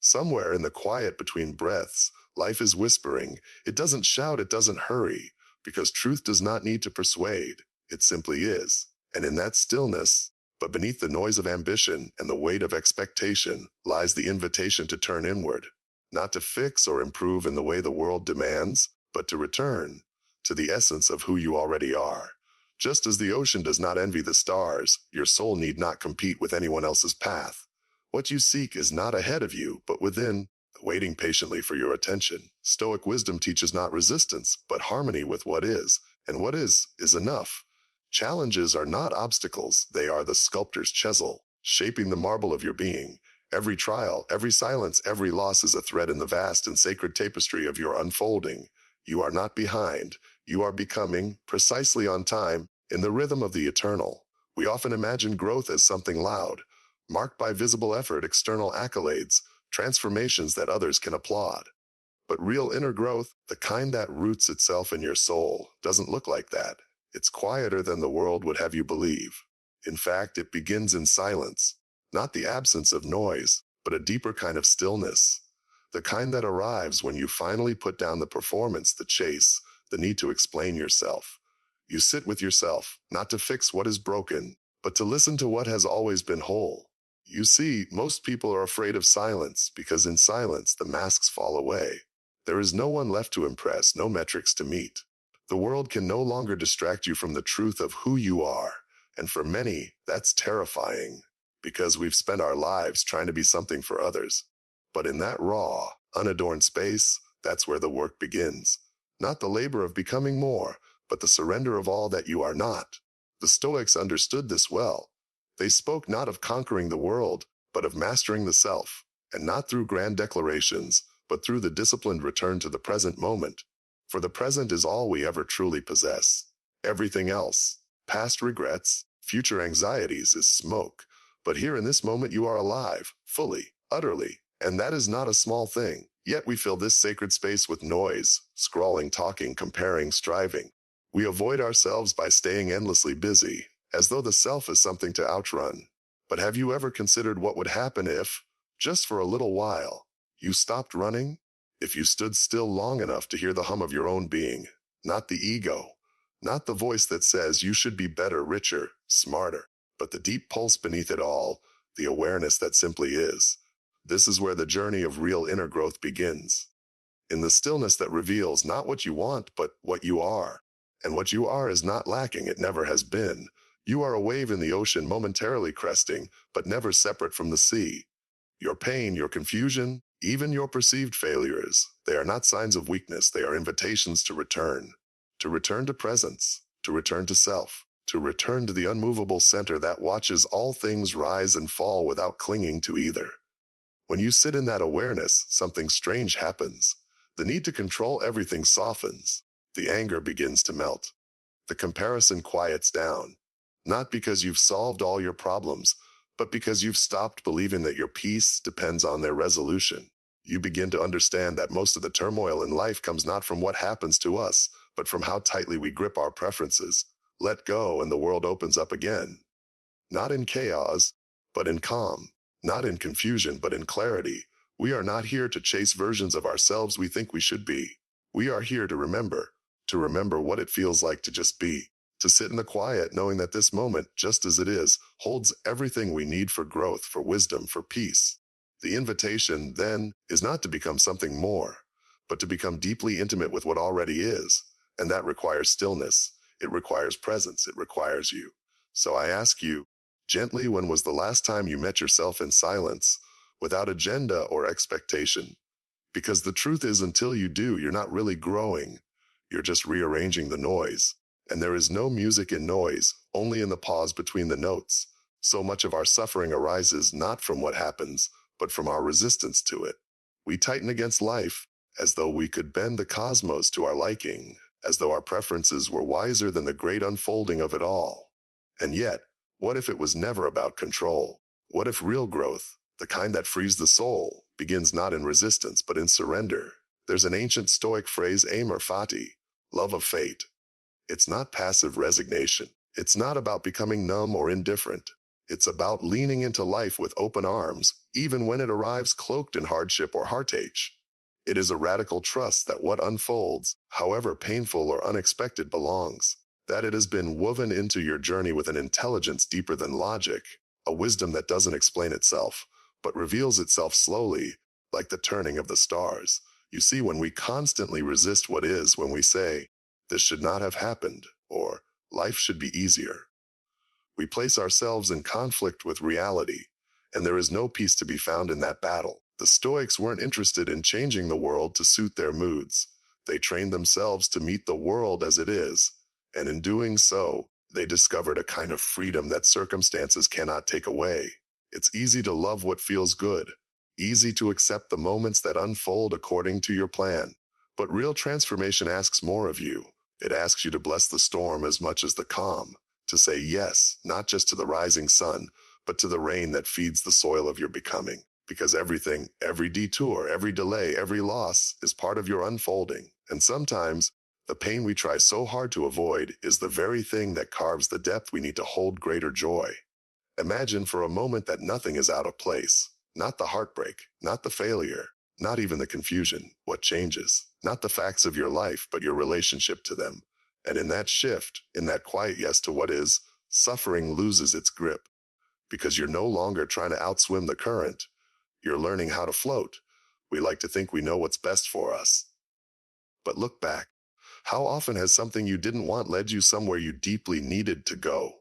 Somewhere in the quiet between breaths, life is whispering. It doesn't shout, it doesn't hurry, because truth does not need to persuade. It simply is. And in that stillness, but beneath the noise of ambition and the weight of expectation, lies the invitation to turn inward, not to fix or improve in the way the world demands, but to return to the essence of who you already are. Just as the ocean does not envy the stars, your soul need not compete with anyone else's path. What you seek is not ahead of you, but within, waiting patiently for your attention. Stoic wisdom teaches not resistance, but harmony with what is, and what is enough. Challenges are not obstacles, they are the sculptor's chisel, shaping the marble of your being. Every trial, every silence, every loss is a thread in the vast and sacred tapestry of your unfolding. You are not behind, you are becoming, precisely on time, in the rhythm of the eternal. We often imagine growth as something loud, marked by visible effort, external accolades, transformations that others can applaud. But real inner growth, the kind that roots itself in your soul, doesn't look like that. It's quieter than the world would have you believe. In fact, it begins in silence, not the absence of noise, but a deeper kind of stillness. The kind that arrives when you finally put down the performance, the chase, the need to explain yourself. You sit with yourself, not to fix what is broken, but to listen to what has always been whole. You see, most people are afraid of silence because in silence the masks fall away. There is no one left to impress, no metrics to meet. The world can no longer distract you from the truth of who you are, and for many, that's terrifying, because we've spent our lives trying to be something for others. But in that raw, unadorned space, that's where the work begins. Not the labor of becoming more, but the surrender of all that you are not. The Stoics understood this well. They spoke not of conquering the world, but of mastering the self, and not through grand declarations, but through the disciplined return to the present moment. For the present is all we ever truly possess. Everything else, past regrets, future anxieties, is smoke. But here in this moment you are alive, fully, utterly, and that is not a small thing. Yet we fill this sacred space with noise, scrawling, talking, comparing, striving. We avoid ourselves by staying endlessly busy, as though the self is something to outrun. But have you ever considered what would happen if, just for a little while, you stopped running? If you stood still long enough to hear the hum of your own being, not the ego, not the voice that says you should be better, richer, smarter, but the deep pulse beneath it all, the awareness that simply is. This is where the journey of real inner growth begins. In the stillness that reveals not what you want, but what you are. And what you are is not lacking, it never has been. You are a wave in the ocean, momentarily cresting, but never separate from the sea. Your pain, your confusion, even your perceived failures, they are not signs of weakness, they are invitations to return. To return to presence, to return to self, to return to the unmovable center that watches all things rise and fall without clinging to either. When you sit in that awareness, something strange happens. The need to control everything softens. The anger begins to melt. The comparison quiets down. Not because you've solved all your problems, but because you've stopped believing that your peace depends on their resolution. You begin to understand that most of the turmoil in life comes not from what happens to us, but from how tightly we grip our preferences. Let go and the world opens up again. Not in chaos, but in calm. Not in confusion, but in clarity. We are not here to chase versions of ourselves we think we should be. We are here to remember what it feels like to just be. To sit in the quiet knowing that this moment, just as it is, holds everything we need for growth, for wisdom, for peace. The invitation, then, is not to become something more, but to become deeply intimate with what already is. And that requires stillness. It requires presence. It requires you. So I ask you, gently, when was the last time you met yourself in silence, without agenda or expectation? Because the truth is, until you do, you're not really growing. You're just rearranging the noise. And there is no music in noise, only in the pause between the notes. So much of our suffering arises not from what happens, but from our resistance to it. We tighten against life, as though we could bend the cosmos to our liking, as though our preferences were wiser than the great unfolding of it all. And yet, what if it was never about control? What if real growth, the kind that frees the soul, begins not in resistance but in surrender? There's an ancient Stoic phrase, Amor, Fati, love of fate. It's not passive resignation. It's not about becoming numb or indifferent. It's about leaning into life with open arms, even when it arrives cloaked in hardship or heartache. It is a radical trust that what unfolds, however painful or unexpected, belongs, that it has been woven into your journey with an intelligence deeper than logic, a wisdom that doesn't explain itself, but reveals itself slowly, like the turning of the stars. You see, when we constantly resist what is, when we say, this should not have happened, or life should be easier, we place ourselves in conflict with reality, and there is no peace to be found in that battle. The Stoics weren't interested in changing the world to suit their moods. They trained themselves to meet the world as it is, and in doing so, they discovered a kind of freedom that circumstances cannot take away. It's easy to love what feels good, easy to accept the moments that unfold according to your plan. But real transformation asks more of you. It asks you to bless the storm as much as the calm, to say yes, not just to the rising sun, but to the rain that feeds the soil of your becoming. Because everything, every detour, every delay, every loss is part of your unfolding. And sometimes, the pain we try so hard to avoid is the very thing that carves the depth we need to hold greater joy. Imagine for a moment that nothing is out of place. Not the heartbreak, not the failure, not even the confusion. What changes? Not the facts of your life, but your relationship to them. And in that shift, in that quiet yes to what is, suffering loses its grip. Because you're no longer trying to outswim the current. You're learning how to float. We like to think we know what's best for us. But look back. How often has something you didn't want led you somewhere you deeply needed to go?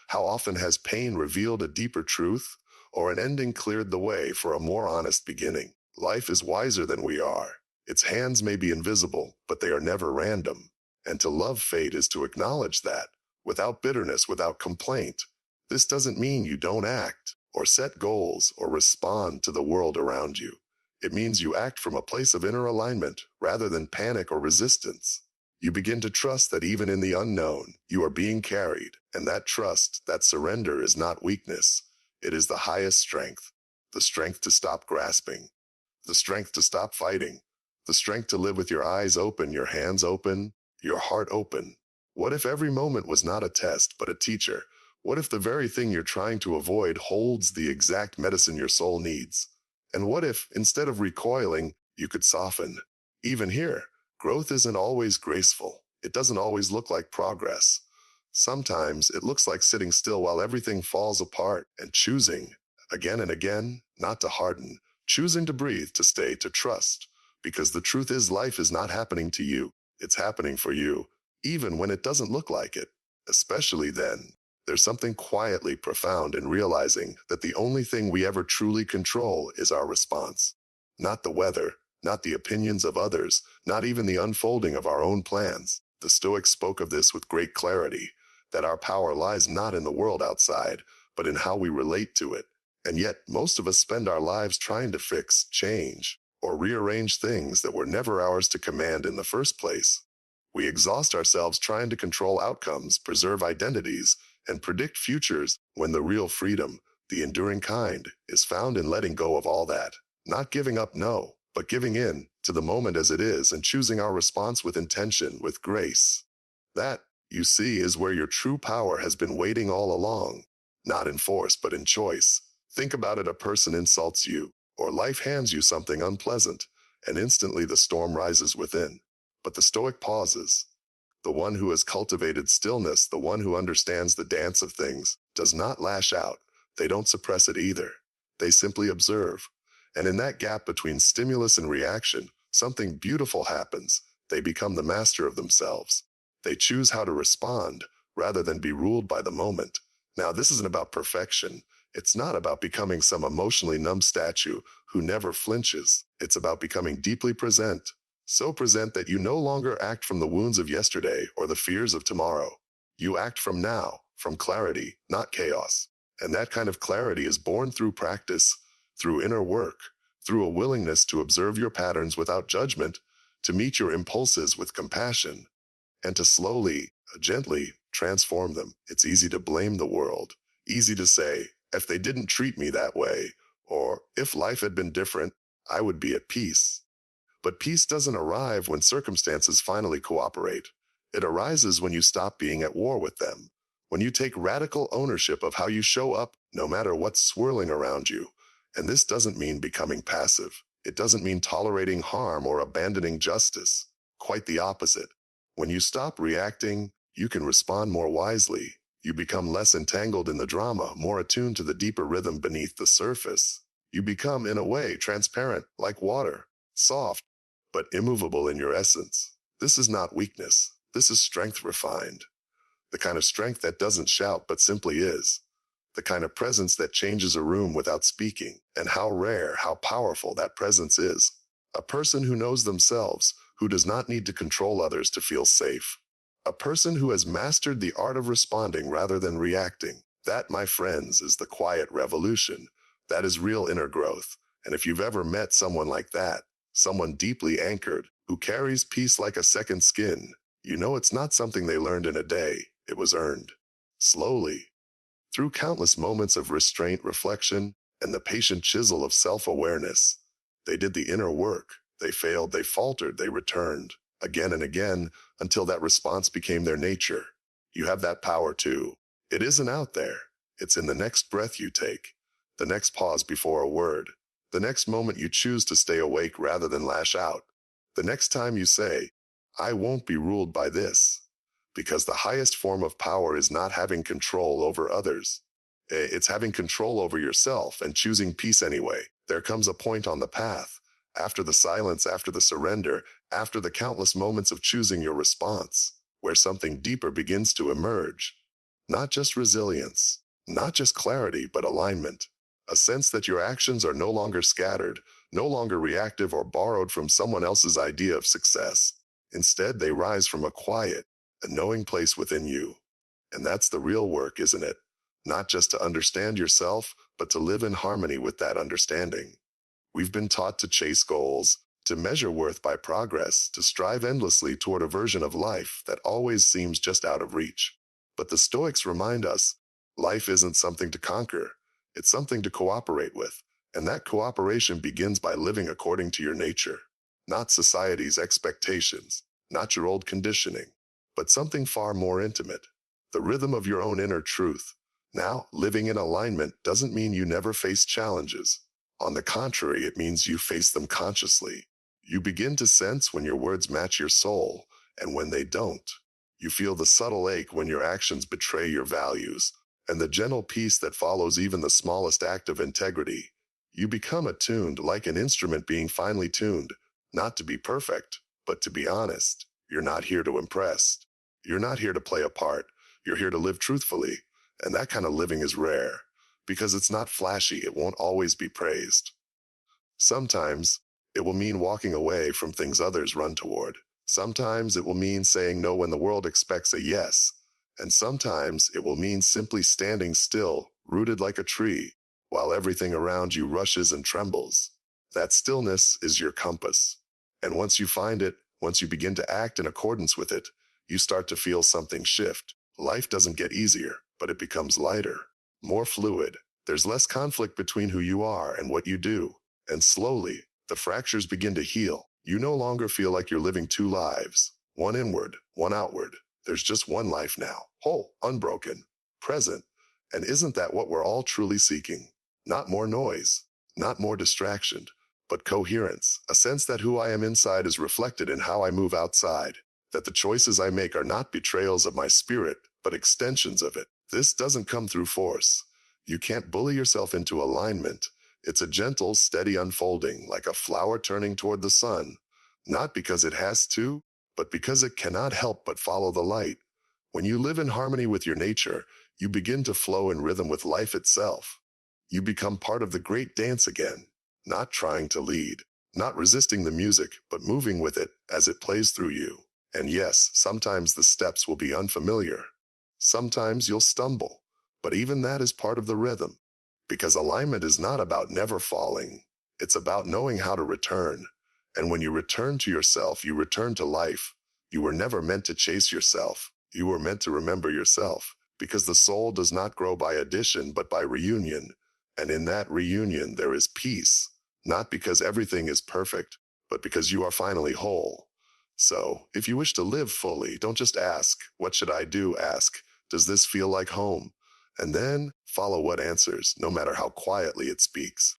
How often has pain revealed a deeper truth, or an ending cleared the way for a more honest beginning? Life is wiser than we are. Its hands may be invisible, but they are never random. And to love fate is to acknowledge that, without bitterness, without complaint. This doesn't mean you don't act, or set goals, or respond to the world around you. It means you act from a place of inner alignment, rather than panic or resistance. You begin to trust that even in the unknown, you are being carried, and that trust, that surrender is not weakness. It is the highest strength. The strength to stop grasping. The strength to stop fighting. The strength to live with your eyes open, your hands open, your heart open. What if every moment was not a test, but a teacher? What if the very thing you're trying to avoid holds the exact medicine your soul needs? And what if, instead of recoiling, you could soften? Even here, growth isn't always graceful. It doesn't always look like progress. Sometimes it looks like sitting still while everything falls apart and choosing, again and again, not to harden, choosing to breathe, to stay, to trust. Because the truth is, life is not happening to you. It's happening for you, even when it doesn't look like it. Especially then, there's something quietly profound in realizing that the only thing we ever truly control is our response. Not the weather, not the opinions of others, not even the unfolding of our own plans. The Stoics spoke of this with great clarity, that our power lies not in the world outside, but in how we relate to it. And yet, most of us spend our lives trying to fix, change, or rearrange things that were never ours to command in the first place. We exhaust ourselves trying to control outcomes, preserve identities, and predict futures, when the real freedom, the enduring kind, is found in letting go of all that. Not giving up, no, but giving in to the moment as it is and choosing our response with intention, with grace. That, you see, is where your true power has been waiting all along. Not in force, but in choice. Think about it: a person insults you, or life hands you something unpleasant, and instantly the storm rises within. But the Stoic pauses. The one who has cultivated stillness, the one who understands the dance of things, does not lash out. They don't suppress it either. They simply observe. And in that gap between stimulus and reaction, something beautiful happens. They become the master of themselves. They choose how to respond, rather than be ruled by the moment. Now, this isn't about perfection. It's not about becoming some emotionally numb statue who never flinches. It's about becoming deeply present. So present that you no longer act from the wounds of yesterday or the fears of tomorrow. You act from now, from clarity, not chaos. And that kind of clarity is born through practice, through inner work, through a willingness to observe your patterns without judgment, to meet your impulses with compassion, and to slowly, gently transform them. It's easy to blame the world. Easy to say, if they didn't treat me that way, or if life had been different, I would be at peace. But peace doesn't arrive when circumstances finally cooperate. It arises when you stop being at war with them, When you take radical ownership of how you show up, no matter what's swirling around you. And this doesn't mean becoming passive. It doesn't mean tolerating harm or abandoning justice. Quite the opposite. When you stop reacting, you can respond more wisely. You become less entangled in the drama, more attuned to the deeper rhythm beneath the surface. You become, in a way, transparent, like water, soft, but immovable in your essence. This is not weakness. This is strength refined. The kind of strength that doesn't shout but simply is. The kind of presence that changes a room without speaking. And how rare, how powerful that presence is. A person who knows themselves, who does not need to control others to feel safe. A person who has mastered the art of responding rather than reacting. That, my friends, is the quiet revolution. That is real inner growth. And if you've ever met someone like that, someone deeply anchored, who carries peace like a second skin, you know it's not something they learned in a day. It was earned. Slowly. Through countless moments of restraint, reflection, and the patient chisel of self-awareness. They did the inner work. They failed, they faltered, they returned. Again and again, until that response became their nature. You have that power too. It isn't out there. It's in the next breath you take. The next pause before a word. The next moment you choose to stay awake rather than lash out. The next time you say, I won't be ruled by this. Because the highest form of power is not having control over others. It's having control over yourself and choosing peace anyway. There comes a point on the path, after the silence, after the surrender, after the countless moments of choosing your response, where something deeper begins to emerge. Not just resilience, not just clarity, but alignment. A sense that your actions are no longer scattered, no longer reactive or borrowed from someone else's idea of success. Instead, they rise from a quiet, a knowing place within you. And that's the real work, isn't it? Not just to understand yourself, but to live in harmony with that understanding. We've been taught to chase goals, to measure worth by progress, to strive endlessly toward a version of life that always seems just out of reach. But the Stoics remind us, life isn't something to conquer, it's something to cooperate with. And that cooperation begins by living according to your nature, not society's expectations, not your old conditioning, but something far more intimate, the rhythm of your own inner truth. Now, living in alignment doesn't mean you never face challenges. On the contrary, it means you face them consciously. You begin to sense when your words match your soul, and when they don't. You feel the subtle ache when your actions betray your values, and the gentle peace that follows even the smallest act of integrity. You become attuned like an instrument being finely tuned, not to be perfect, but to be honest. You're not here to impress. You're not here to play a part. You're here to live truthfully. And that kind of living is rare. Because it's not flashy, it won't always be praised. Sometimes, it will mean walking away from things others run toward. Sometimes it will mean saying no when the world expects a yes. And sometimes it will mean simply standing still, rooted like a tree, while everything around you rushes and trembles. That stillness is your compass. And once you find it, once you begin to act in accordance with it, you start to feel something shift. Life doesn't get easier, but it becomes lighter, more fluid. There's less conflict between who you are and what you do. And slowly, the fractures begin to heal. You no longer feel like you're living two lives, one inward, one outward. There's just one life now, whole, unbroken, present. And isn't that what we're all truly seeking? Not more noise, not more distraction, but coherence, a sense that who I am inside is reflected in how I move outside, that the choices I make are not betrayals of my spirit, but extensions of it. This doesn't come through force. You can't bully yourself into alignment. It's a gentle, steady unfolding, like a flower turning toward the sun, not because it has to, but because it cannot help but follow the light. When you live in harmony with your nature, you begin to flow in rhythm with life itself. You become part of the great dance again, not trying to lead, not resisting the music, but moving with it as it plays through you. And yes, sometimes the steps will be unfamiliar. Sometimes you'll stumble, but even that is part of the rhythm. Because alignment is not about never falling. It's about knowing how to return. And when you return to yourself, you return to life. You were never meant to chase yourself. You were meant to remember yourself. Because the soul does not grow by addition, but by reunion. And in that reunion, there is peace. Not because everything is perfect, but because you are finally whole. So, if you wish to live fully, don't just ask, what should I do? Ask, Does this feel like home? And then follow what answers, no matter how quietly it speaks.